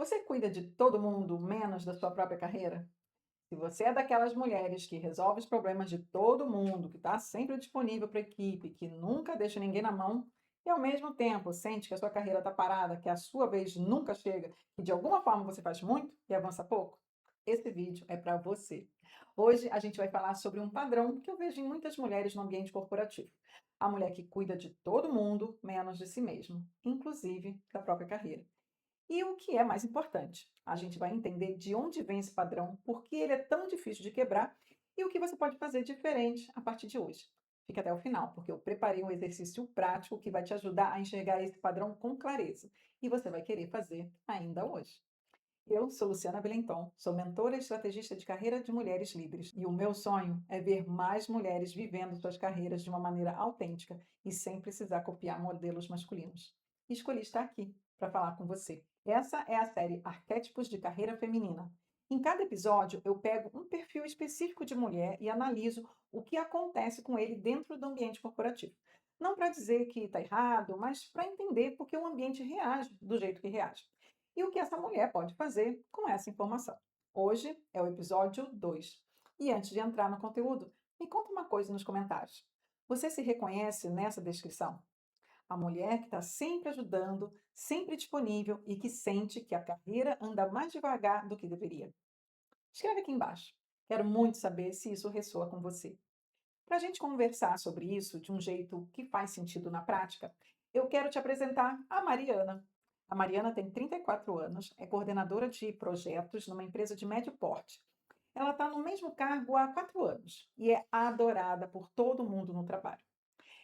Você cuida de todo mundo, menos da sua própria carreira? Se você é daquelas mulheres que resolve os problemas de todo mundo, que está sempre disponível para a equipe, que nunca deixa ninguém na mão, e ao mesmo tempo sente que a sua carreira está parada, que a sua vez nunca chega, e de alguma forma você faz muito e avança pouco, esse vídeo é para você. Hoje a gente vai falar sobre um padrão que eu vejo em muitas mulheres no ambiente corporativo. A mulher que cuida de todo mundo, menos de si mesma, inclusive da própria carreira. E o que é mais importante, a gente vai entender de onde vem esse padrão, por que ele é tão difícil de quebrar e o que você pode fazer diferente a partir de hoje. Fica até o final, porque eu preparei um exercício prático que vai te ajudar a enxergar esse padrão com clareza e você vai querer fazer ainda hoje. Eu sou Luciana Belenton, sou mentora e estrategista de carreira de mulheres líderes e o meu sonho é ver mais mulheres vivendo suas carreiras de uma maneira autêntica e sem precisar copiar modelos masculinos. E escolhi estar aqui para falar com você. Essa é a série Arquétipos de Carreira Feminina. Em cada episódio, eu pego um perfil específico de mulher e analiso o que acontece com ele dentro do ambiente corporativo. Não para dizer que está errado, mas para entender por que o ambiente reage do jeito que reage e o que essa mulher pode fazer com essa informação. Hoje é o episódio 2. E antes de entrar no conteúdo, me conta uma coisa nos comentários. Você se reconhece nessa descrição? A mulher que está sempre ajudando, sempre disponível e que sente que a carreira anda mais devagar do que deveria. Escreve aqui embaixo. Quero muito saber se isso ressoa com você. Para a gente conversar sobre isso de um jeito que faz sentido na prática, eu quero te apresentar a Mariana. A Mariana tem 34 anos, é coordenadora de projetos numa empresa de médio porte. Ela está no mesmo cargo há 4 anos e é adorada por todo mundo no trabalho.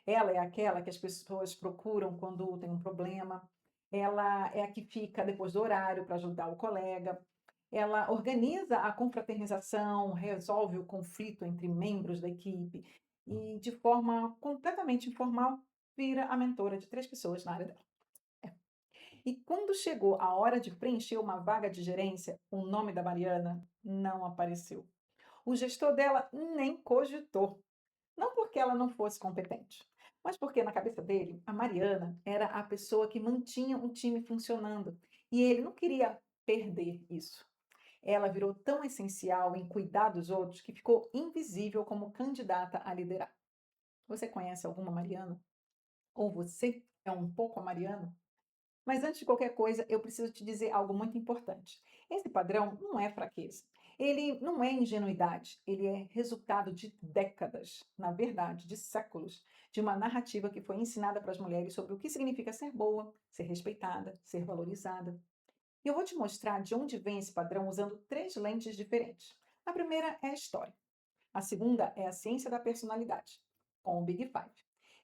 Ela é aquela que as pessoas procuram quando tem um problema, ela é a que fica depois do horário para ajudar o colega, ela organiza a confraternização, resolve o conflito entre membros da equipe e, de forma completamente informal, vira a mentora de 3 pessoas na área dela. É. E quando chegou a hora de preencher uma vaga de gerência, o nome da Mariana não apareceu. O gestor dela nem cogitou. Não porque ela não fosse competente, mas porque na cabeça dele, a Mariana era a pessoa que mantinha o time funcionando e ele não queria perder isso. Ela virou tão essencial em cuidar dos outros que ficou invisível como candidata a liderar. Você conhece alguma Mariana? Ou você é um pouco a Mariana? Mas antes de qualquer coisa, eu preciso te dizer algo muito importante. Esse padrão não é fraqueza. Ele não é ingenuidade. Ele é resultado de décadas, na verdade, de séculos, de uma narrativa que foi ensinada para as mulheres sobre o que significa ser boa, ser respeitada, ser valorizada. E eu vou te mostrar de onde vem esse padrão usando 3 lentes diferentes. A primeira é a história. A segunda é a ciência da personalidade, com o Big Five.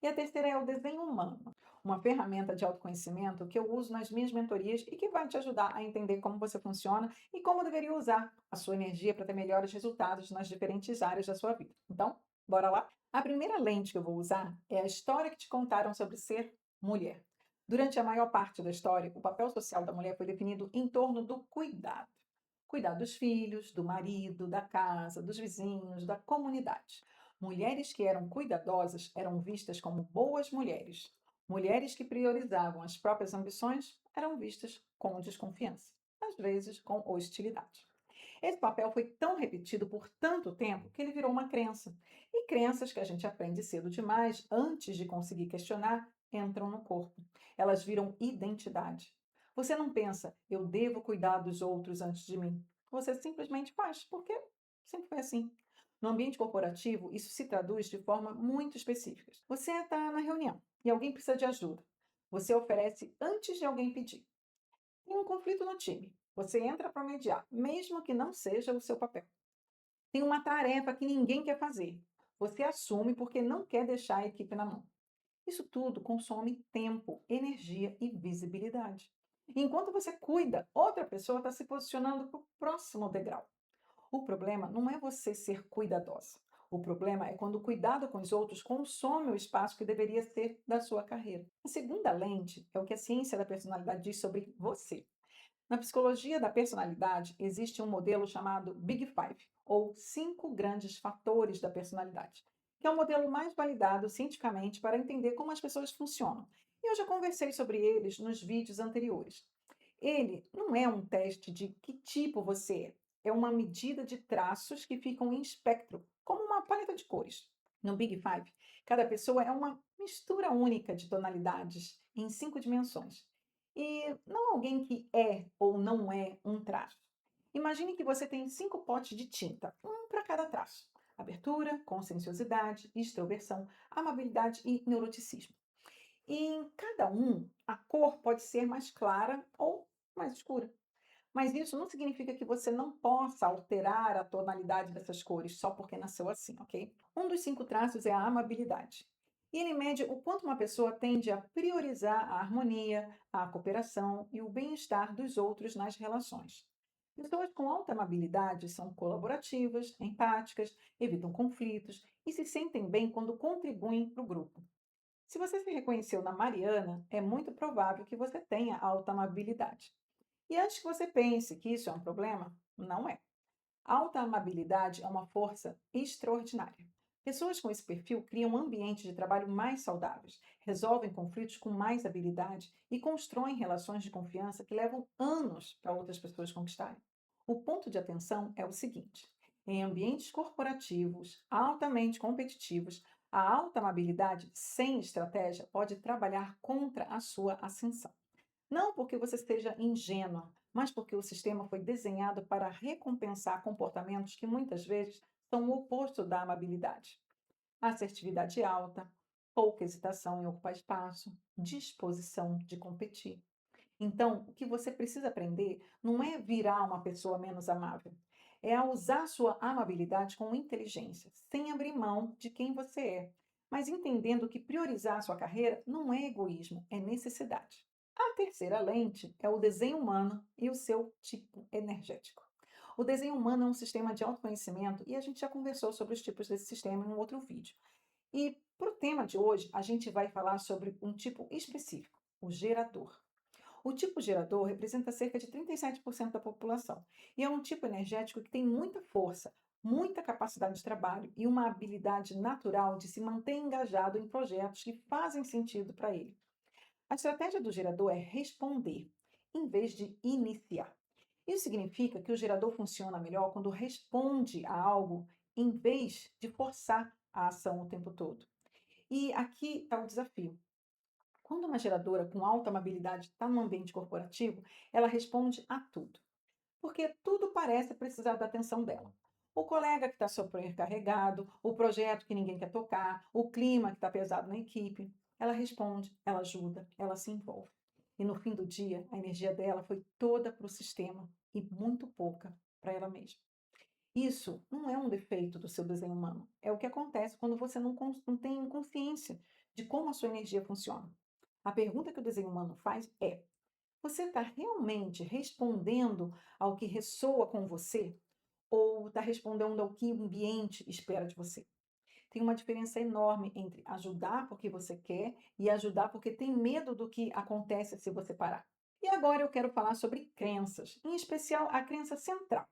E a terceira é o desenho humano, uma ferramenta de autoconhecimento que eu uso nas minhas mentorias e que vai te ajudar a entender como você funciona e como deveria usar a sua energia para ter melhores resultados nas diferentes áreas da sua vida. Então, bora lá? A primeira lente que eu vou usar é a história que te contaram sobre ser mulher. Durante a maior parte da história, o papel social da mulher foi definido em torno do cuidado. Cuidar dos filhos, do marido, da casa, dos vizinhos, da comunidade. Mulheres que eram cuidadosas eram vistas como boas mulheres. Mulheres que priorizavam as próprias ambições eram vistas com desconfiança, às vezes com hostilidade. Esse papel foi tão repetido por tanto tempo que ele virou uma crença. E crenças que a gente aprende cedo demais, antes de conseguir questionar, entram no corpo. Elas viram identidade. Você não pensa, eu devo cuidar dos outros antes de mim. Você simplesmente faz, porque sempre foi assim. No ambiente corporativo, isso se traduz de forma muito específica. Você está na reunião e alguém precisa de ajuda. Você oferece antes de alguém pedir. Tem um conflito no time. Você entra para mediar, mesmo que não seja o seu papel. Tem uma tarefa que ninguém quer fazer. Você assume porque não quer deixar a equipe na mão. Isso tudo consome tempo, energia e visibilidade. Enquanto você cuida, outra pessoa está se posicionando para o próximo degrau. O problema não é você ser cuidadosa. O problema é quando o cuidado com os outros consome o espaço que deveria ser da sua carreira. A segunda lente é o que a ciência da personalidade diz sobre você. Na psicologia da personalidade, existe um modelo chamado Big Five, ou 5 grandes fatores da personalidade, que é o modelo mais validado cientificamente para entender como as pessoas funcionam. E eu já conversei sobre eles nos vídeos anteriores. Ele não é um teste de que tipo você é uma medida de traços que ficam em espectro, como uma paleta de cores. No Big Five, cada pessoa é uma mistura única de tonalidades em 5 dimensões. E não alguém que é ou não é um traço. Imagine que você tem 5 potes de tinta, um para cada traço: abertura, conscienciosidade, extroversão, amabilidade e neuroticismo. E em cada um, a cor pode ser mais clara ou mais escura. Mas isso não significa que você não possa alterar a tonalidade dessas cores só porque nasceu assim, ok? Um dos 5 traços é a amabilidade. E ele mede o quanto uma pessoa tende a priorizar a harmonia, a cooperação e o bem-estar dos outros nas relações. Pessoas com alta amabilidade são colaborativas, empáticas, evitam conflitos e se sentem bem quando contribuem para o grupo. Se você se reconheceu na Mariana, é muito provável que você tenha alta amabilidade. E antes que você pense que isso é um problema, não é. Alta amabilidade é uma força extraordinária. Pessoas com esse perfil criam ambientes de trabalho mais saudáveis, resolvem conflitos com mais habilidade e constroem relações de confiança que levam anos para outras pessoas conquistarem. O ponto de atenção é o seguinte: em ambientes corporativos altamente competitivos, a alta amabilidade sem estratégia pode trabalhar contra a sua ascensão. Não porque você seja ingênua, mas porque o sistema foi desenhado para recompensar comportamentos que muitas vezes são o oposto da amabilidade. Assertividade alta, pouca hesitação em ocupar espaço, disposição de competir. Então, o que você precisa aprender não é virar uma pessoa menos amável, é a usar sua amabilidade com inteligência, sem abrir mão de quem você é, mas entendendo que priorizar a sua carreira não é egoísmo, é necessidade. A terceira lente é o desenho humano e o seu tipo energético. O desenho humano é um sistema de autoconhecimento e a gente já conversou sobre os tipos desse sistema em um outro vídeo. E para o tema de hoje, a gente vai falar sobre um tipo específico, o gerador. O tipo gerador representa cerca de 37% da população e é um tipo energético que tem muita força, muita capacidade de trabalho e uma habilidade natural de se manter engajado em projetos que fazem sentido para ele. A estratégia do gerador é responder, em vez de iniciar. Isso significa que o gerador funciona melhor quando responde a algo em vez de forçar a ação o tempo todo. E aqui está o desafio. Quando uma geradora com alta amabilidade está no ambiente corporativo, ela responde a tudo, porque tudo parece precisar da atenção dela. O colega que está sobrecarregado, o projeto que ninguém quer tocar, o clima que está pesado na equipe. Ela responde, ela ajuda, ela se envolve. E no fim do dia, a energia dela foi toda para o sistema e muito pouca para ela mesma. Isso não é um defeito do seu desenho humano. É o que acontece quando você não tem consciência de como a sua energia funciona. A pergunta que o desenho humano faz é: você está realmente respondendo ao que ressoa com você? Ou está respondendo ao que o ambiente espera de você? Tem uma diferença enorme entre ajudar porque você quer e ajudar porque tem medo do que acontece se você parar. E agora eu quero falar sobre crenças, em especial a crença central,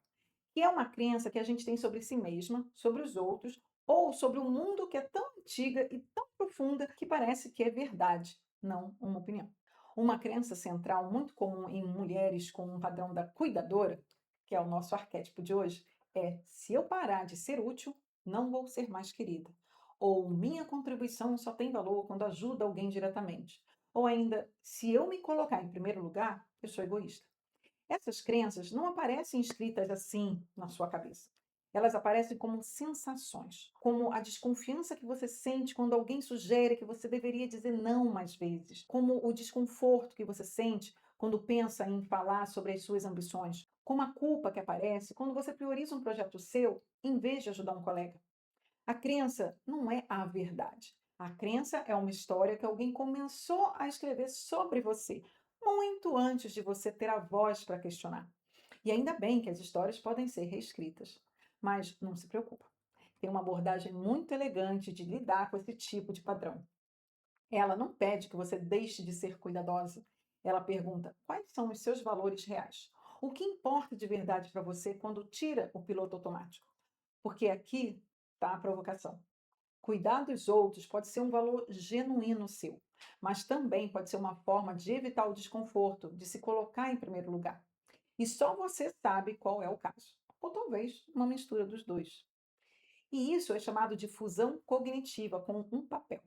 que é uma crença que a gente tem sobre si mesma, sobre os outros, ou sobre um mundo que é tão antiga e tão profunda que parece que é verdade, não uma opinião. Uma crença central muito comum em mulheres com um padrão da cuidadora, que é o nosso arquétipo de hoje, é: se eu parar de ser útil, não vou ser mais querida. Ou minha contribuição só tem valor quando ajuda alguém diretamente. Ou ainda, se eu me colocar em primeiro lugar, eu sou egoísta. Essas crenças não aparecem escritas assim na sua cabeça. Elas aparecem como sensações, como a desconfiança que você sente quando alguém sugere que você deveria dizer não mais vezes, como o desconforto que você sente quando pensa em falar sobre as suas ambições, como a culpa que aparece quando você prioriza um projeto seu em vez de ajudar um colega. A crença não é a verdade. A crença é uma história que alguém começou a escrever sobre você, muito antes de você ter a voz para questionar. E ainda bem que as histórias podem ser reescritas. Mas não se preocupa. Tem uma abordagem muito elegante de lidar com esse tipo de padrão. Ela não pede que você deixe de ser cuidadosa. Ela pergunta: quais são os seus valores reais? O que importa de verdade para você quando tira o piloto automático? Porque aqui está a provocação. Cuidar dos outros pode ser um valor genuíno seu, mas também pode ser uma forma de evitar o desconforto, de se colocar em primeiro lugar. E só você sabe qual é o caso. Ou talvez uma mistura dos dois. E isso é chamado de fusão cognitiva com um papel.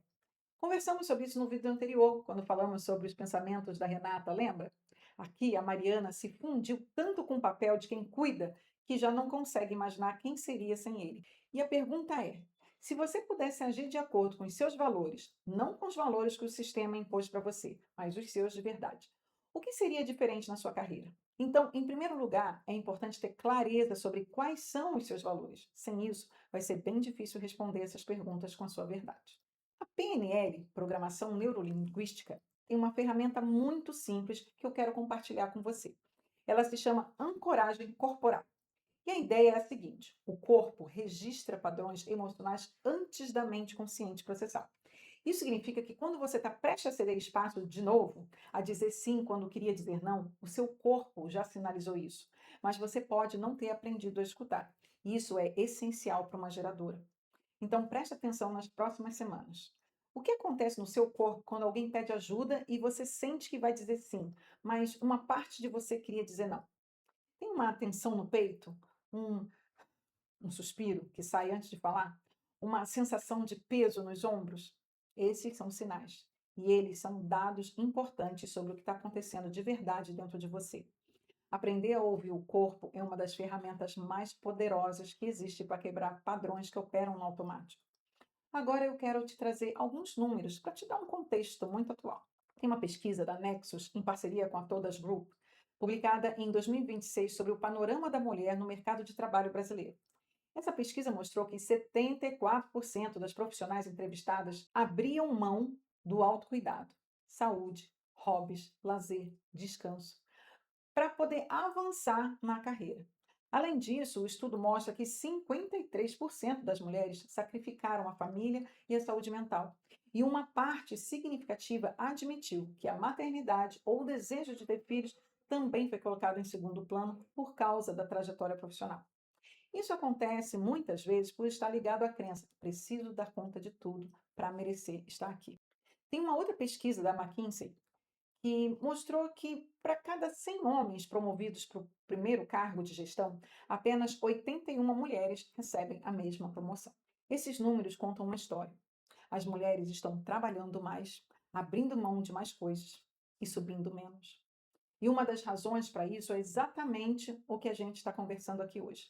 Conversamos sobre isso no vídeo anterior, quando falamos sobre os pensamentos da Renata, lembra? Aqui, a Mariana se fundiu tanto com o papel de quem cuida que já não consegue imaginar quem seria sem ele. E a pergunta é: se você pudesse agir de acordo com os seus valores, não com os valores que o sistema impôs para você, mas os seus de verdade, o que seria diferente na sua carreira? Então, em primeiro lugar, é importante ter clareza sobre quais são os seus valores. Sem isso, vai ser bem difícil responder essas perguntas com a sua verdade. A PNL, Programação Neurolinguística, tem uma ferramenta muito simples que eu quero compartilhar com você. Ela se chama ancoragem corporal. E a ideia é a seguinte: o corpo registra padrões emocionais antes da mente consciente processar. Isso significa que quando você está prestes a ceder espaço de novo, a dizer sim quando queria dizer não, o seu corpo já sinalizou isso. Mas você pode não ter aprendido a escutar. Isso é essencial para uma geradora. Então preste atenção nas próximas semanas. O que acontece no seu corpo quando alguém pede ajuda e você sente que vai dizer sim, mas uma parte de você queria dizer não? Tem uma tensão no peito? Um, um suspiro que sai antes de falar? Uma sensação de peso nos ombros? Esses são sinais. E eles são dados importantes sobre o que está acontecendo de verdade dentro de você. Aprender a ouvir o corpo é uma das ferramentas mais poderosas que existe para quebrar padrões que operam no automático. Agora eu quero te trazer alguns números para te dar um contexto muito atual. Tem uma pesquisa da Nexus, em parceria com a Todas Group, publicada em 2026 sobre o panorama da mulher no mercado de trabalho brasileiro. Essa pesquisa mostrou que 74% das profissionais entrevistadas abriam mão do autocuidado, saúde, hobbies, lazer, descanso, para poder avançar na carreira. Além disso, o estudo mostra que 53% das mulheres sacrificaram a família e a saúde mental. E uma parte significativa admitiu que a maternidade ou o desejo de ter filhos também foi colocado em segundo plano por causa da trajetória profissional. Isso acontece muitas vezes por estar ligado à crença: preciso dar conta de tudo para merecer estar aqui. Tem uma outra pesquisa da McKinsey que mostrou que para cada 100 homens promovidos para o primeiro cargo de gestão, apenas 81 mulheres recebem a mesma promoção. Esses números contam uma história. As mulheres estão trabalhando mais, abrindo mão de mais coisas e subindo menos. E uma das razões para isso é exatamente o que a gente está conversando aqui hoje.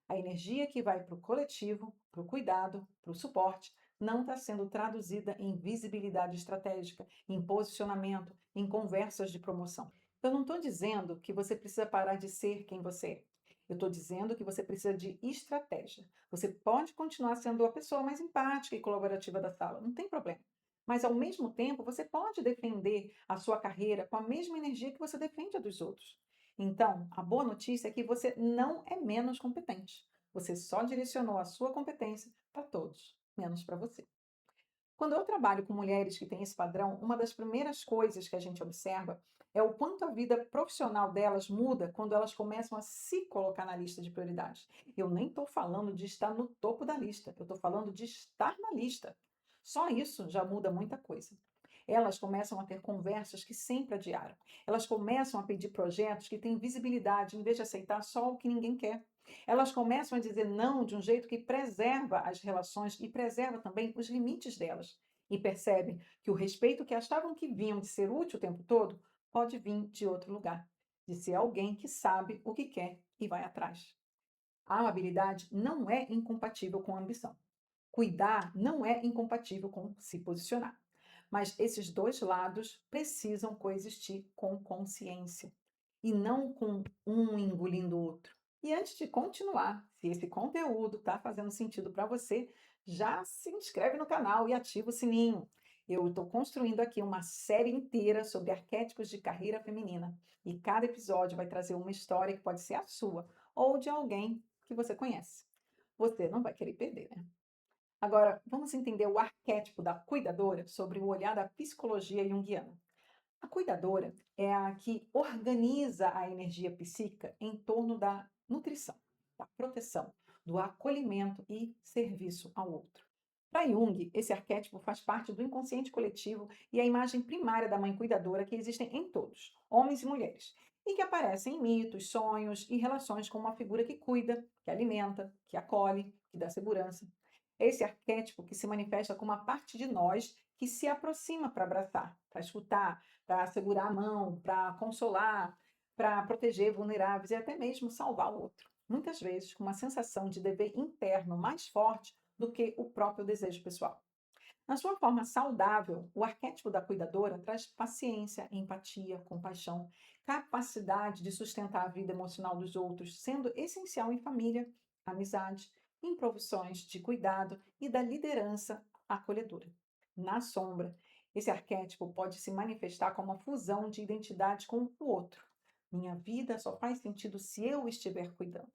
A energia que vai para o coletivo, para o cuidado, para o suporte, não está sendo traduzida em visibilidade estratégica, em posicionamento, em conversas de promoção. Eu não estou dizendo que você precisa parar de ser quem você é. Eu estou dizendo que você precisa de estratégia. Você pode continuar sendo a pessoa mais empática e colaborativa da sala, não tem problema. Mas, ao mesmo tempo, você pode defender a sua carreira com a mesma energia que você defende a dos outros. Então, a boa notícia é que você não é menos competente. Você só direcionou a sua competência para todos, menos para você. Quando eu trabalho com mulheres que têm esse padrão, uma das primeiras coisas que a gente observa é o quanto a vida profissional delas muda quando elas começam a se colocar na lista de prioridades. Eu nem estou falando de estar no topo da lista, eu estou falando de estar na lista. Só isso já muda muita coisa. Elas começam a ter conversas que sempre adiaram. Elas começam a pedir projetos que têm visibilidade, em vez de aceitar só o que ninguém quer. Elas começam a dizer não de um jeito que preserva as relações e preserva também os limites delas. E percebem que o respeito que achavam que vinham de ser útil o tempo todo pode vir de outro lugar, de ser alguém que sabe o que quer e vai atrás. A amabilidade não é incompatível com a ambição. Cuidar não é incompatível com se posicionar. Mas esses dois lados precisam coexistir com consciência e não com um engolindo o outro. E antes de continuar, se esse conteúdo está fazendo sentido para você, já se inscreve no canal e ativa o sininho. Eu estou construindo aqui uma série inteira sobre arquétipos de carreira feminina e cada episódio vai trazer uma história que pode ser a sua ou de alguém que você conhece. Você não vai querer perder, né? Agora, vamos entender o arquétipo da cuidadora sobre o olhar da psicologia junguiana. A cuidadora é a que organiza a energia psíquica em torno da nutrição, da proteção, do acolhimento e serviço ao outro. Para Jung, esse arquétipo faz parte do inconsciente coletivo e é a imagem primária da mãe cuidadora que existem em todos, homens e mulheres, e que aparecem em mitos, sonhos e relações com uma figura que cuida, que alimenta, que acolhe, que dá segurança. É esse arquétipo que se manifesta como uma parte de nós que se aproxima para abraçar, para escutar, para segurar a mão, para consolar, para proteger vulneráveis e até mesmo salvar o outro. Muitas vezes com uma sensação de dever interno mais forte do que o próprio desejo pessoal. Na sua forma saudável, o arquétipo da cuidadora traz paciência, empatia, compaixão, capacidade de sustentar a vida emocional dos outros, sendo essencial em família, amizade, em profissões de cuidado e da liderança acolhedora. Na sombra, esse arquétipo pode se manifestar como uma fusão de identidade com o outro. Minha vida só faz sentido se eu estiver cuidando.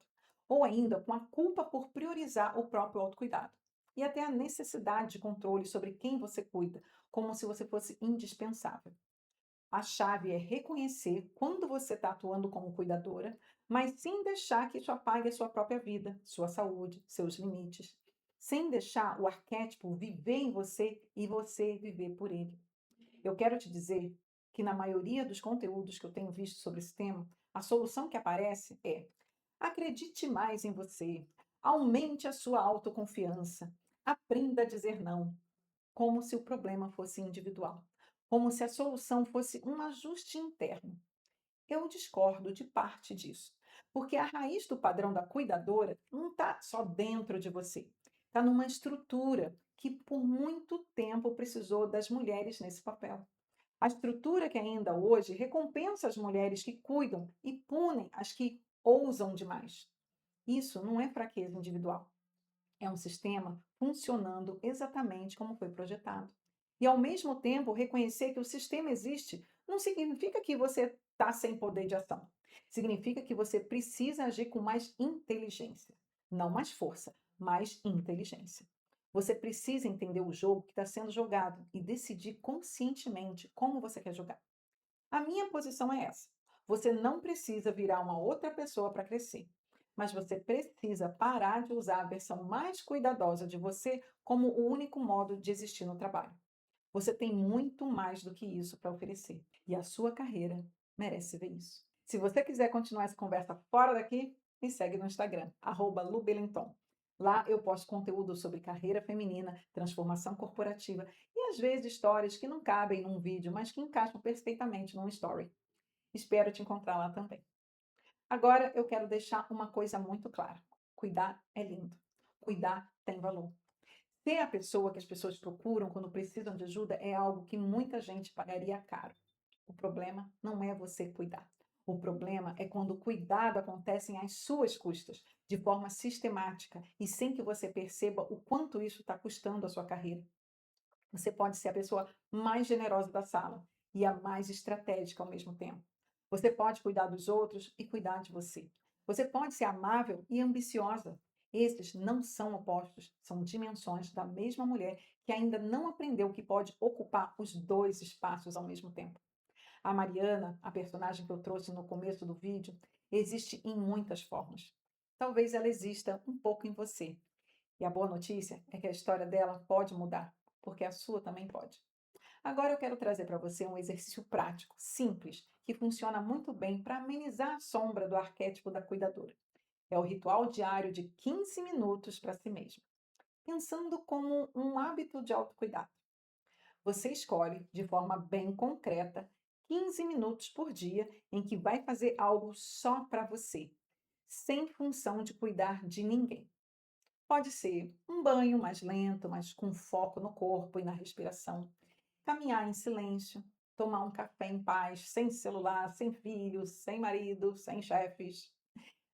Ou ainda com a culpa por priorizar o próprio autocuidado e até a necessidade de controle sobre quem você cuida, como se você fosse indispensável. A chave é reconhecer quando você está atuando como cuidadora, mas sem deixar que isso apague a sua própria vida, sua saúde, seus limites. Sem deixar o arquétipo viver em você e você viver por ele. Eu quero te dizer que na maioria dos conteúdos que eu tenho visto sobre esse tema, a solução que aparece é: acredite mais em você, aumente a sua autoconfiança, aprenda a dizer não, como se o problema fosse individual, como se a solução fosse um ajuste interno. Eu discordo de parte disso, porque a raiz do padrão da cuidadora não está só dentro de você, está numa estrutura que por muito tempo precisou das mulheres nesse papel. A estrutura que ainda hoje recompensa as mulheres que cuidam e pune as que ousam demais. Isso não é fraqueza individual. É um sistema funcionando exatamente como foi projetado. E, ao mesmo tempo, reconhecer que o sistema existe não significa que você está sem poder de ação. Significa que você precisa agir com mais inteligência. Não mais força, mais inteligência. Você precisa entender o jogo que está sendo jogado e decidir conscientemente como você quer jogar. A minha posição é essa. Você não precisa virar uma outra pessoa para crescer, mas você precisa parar de usar a versão mais cuidadosa de você como o único modo de existir no trabalho. Você tem muito mais do que isso para oferecer e a sua carreira merece ver isso. Se você quiser continuar essa conversa fora daqui, me segue no Instagram, @lubelenton. Lá eu posto conteúdo sobre carreira feminina, transformação corporativa e às vezes histórias que não cabem num vídeo, mas que encaixam perfeitamente num story. Espero te encontrar lá também. Agora eu quero deixar uma coisa muito clara: cuidar é lindo. Cuidar tem valor. Ser a pessoa que as pessoas procuram quando precisam de ajuda é algo que muita gente pagaria caro. O problema não é você cuidar. O problema é quando o cuidado acontece às suas custas, de forma sistemática e sem que você perceba o quanto isso está custando a sua carreira. Você pode ser a pessoa mais generosa da sala e a mais estratégica ao mesmo tempo. Você pode cuidar dos outros e cuidar de você. Você pode ser amável e ambiciosa. Esses não são opostos, são dimensões da mesma mulher que ainda não aprendeu que pode ocupar os dois espaços ao mesmo tempo. A Mariana, a personagem que eu trouxe no começo do vídeo, existe em muitas formas. Talvez ela exista um pouco em você. E a boa notícia é que a história dela pode mudar, porque a sua também pode. Agora eu quero trazer para você um exercício prático, simples, que funciona muito bem para amenizar a sombra do arquétipo da cuidadora. É o ritual diário de 15 minutos para si mesma, pensando como um hábito de autocuidado. Você escolhe, de forma bem concreta, 15 minutos por dia em que vai fazer algo só para você, sem função de cuidar de ninguém. Pode ser um banho mais lento, mas com foco no corpo e na respiração. Caminhar em silêncio, tomar um café em paz, sem celular, sem filhos, sem marido, sem chefes.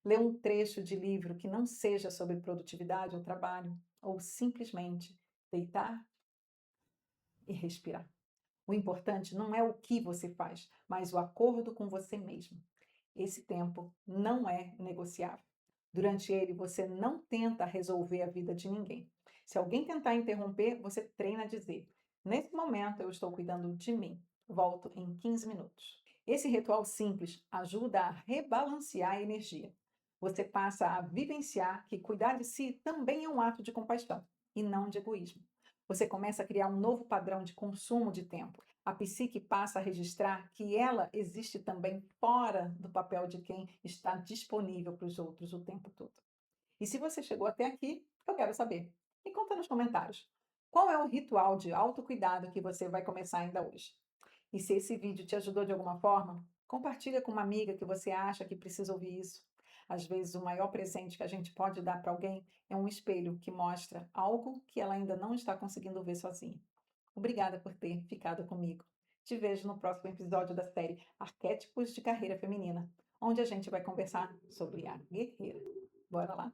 Ler um trecho de livro que não seja sobre produtividade ou trabalho, ou simplesmente deitar e respirar. O importante não é o que você faz, mas o acordo com você mesmo. Esse tempo não é negociável. Durante ele, você não tenta resolver a vida de ninguém. Se alguém tentar interromper, você treina a dizer: nesse momento eu estou cuidando de mim. Volto em 15 minutos. Esse ritual simples ajuda a rebalancear a energia. Você passa a vivenciar que cuidar de si também é um ato de compaixão e não de egoísmo. Você começa a criar um novo padrão de consumo de tempo. A psique passa a registrar que ela existe também fora do papel de quem está disponível para os outros o tempo todo. E se você chegou até aqui, eu quero saber. Me conta nos comentários. Qual é o ritual de autocuidado que você vai começar ainda hoje? E se esse vídeo te ajudou de alguma forma, compartilha com uma amiga que você acha que precisa ouvir isso. Às vezes, o maior presente que a gente pode dar para alguém é um espelho que mostra algo que ela ainda não está conseguindo ver sozinha. Obrigada por ter ficado comigo. Te vejo no próximo episódio da série Arquétipos de Carreira Feminina, onde a gente vai conversar sobre a guerreira. Bora lá?